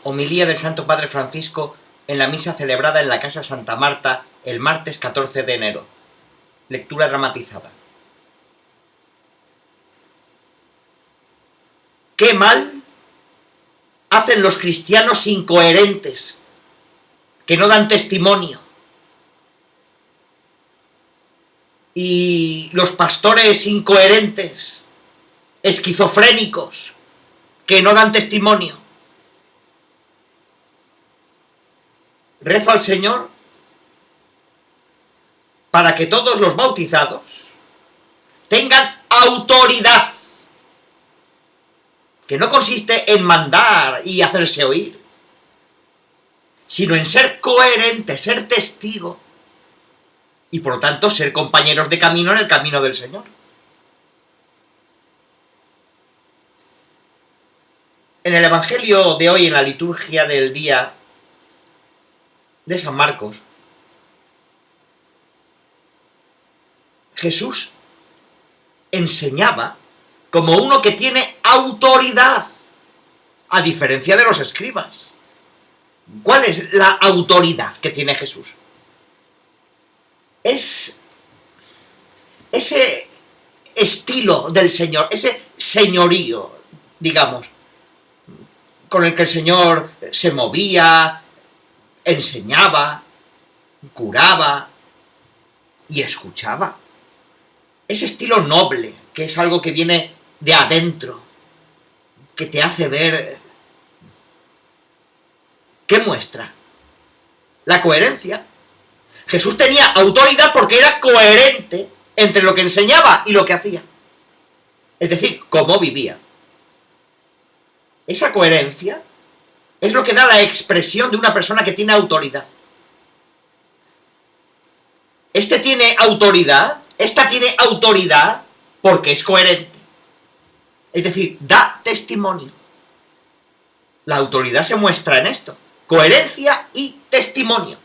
Homilía del Santo Padre Francisco en la misa celebrada en la Casa Santa Marta el martes 14 de enero. Lectura dramatizada. ¡Qué mal hacen los cristianos incoherentes, que no dan testimonio! Y los pastores incoherentes, esquizofrénicos, que no dan testimonio. Rezo al Señor para que todos los bautizados tengan autoridad, que no consiste en mandar y hacerse oír, sino en ser coherente, ser testigo, y por lo tanto ser compañeros de camino en el camino del Señor. En el Evangelio de hoy, en la liturgia del día de San Marcos, Jesús enseñaba como uno que tiene autoridad, a diferencia de los escribas. ¿Cuál es la autoridad que tiene Jesús? Es ese estilo del Señor, ese señorío, digamos, con el que el Señor se movía, enseñaba, curaba y escuchaba. Ese estilo noble, que es algo que viene de adentro, que te hace ver. ¿Qué muestra? La coherencia. Jesús tenía autoridad porque era coherente entre lo que enseñaba y lo que hacía. Es decir, cómo vivía. Esa coherencia es lo que da la expresión de una persona que tiene autoridad. Esta tiene autoridad porque es coherente. Es decir, da testimonio. La autoridad se muestra en esto: coherencia y testimonio.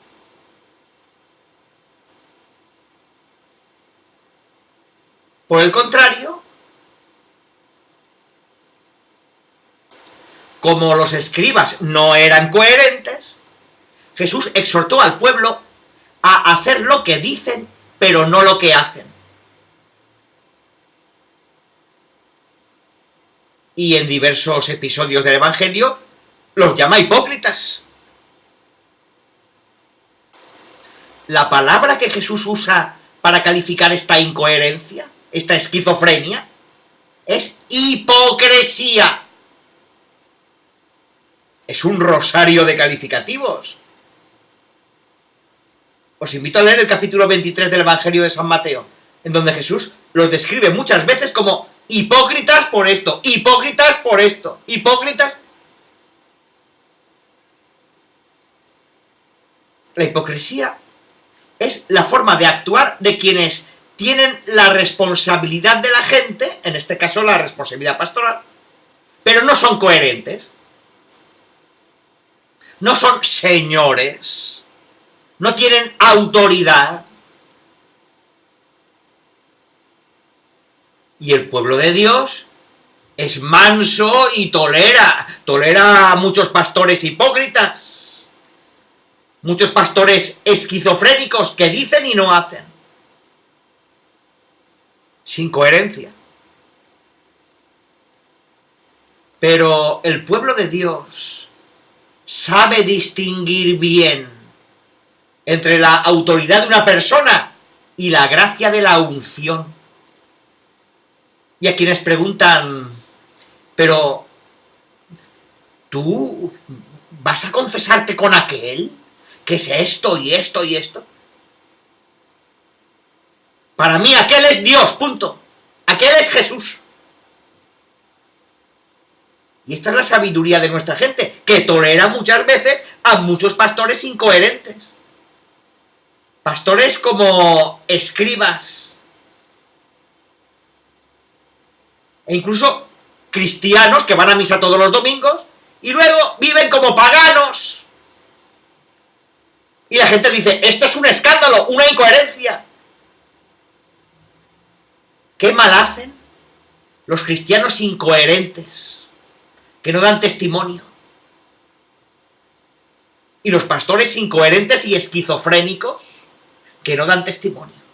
Por el contrario, como los escribas no eran coherentes, Jesús exhortó al pueblo a hacer lo que dicen, pero no lo que hacen. Y en diversos episodios del Evangelio los llama hipócritas. La palabra que Jesús usa para calificar esta incoherencia, esta esquizofrenia, es hipocresía. Es un rosario de calificativos. Os invito a leer el capítulo 23 del Evangelio de San Mateo, en donde Jesús los describe muchas veces como hipócritas por esto, hipócritas por esto, hipócritas. La hipocresía es la forma de actuar de quienes tienen la responsabilidad de la gente, en este caso la responsabilidad pastoral, pero no son coherentes. No son señores, no tienen autoridad. Y el pueblo de Dios es manso y tolera a muchos pastores hipócritas, muchos pastores esquizofrénicos que dicen y no hacen, sin coherencia. Pero el pueblo de Dios sabe distinguir bien entre la autoridad de una persona y la gracia de la unción. Y a quienes preguntan: ¿pero tú vas a confesarte con aquel que es esto y esto y esto? Para mí aquel es Dios, punto. Aquel es Jesús. Y esta es la sabiduría de nuestra gente, que tolera muchas veces a muchos pastores incoherentes. Pastores como escribas. E incluso cristianos que van a misa todos los domingos y luego viven como paganos. Y la gente dice: esto es un escándalo, una incoherencia. ¿Qué mal hacen los cristianos incoherentes, que no dan testimonio? y los pastores incoherentes y esquizofrénicos que no dan testimonio.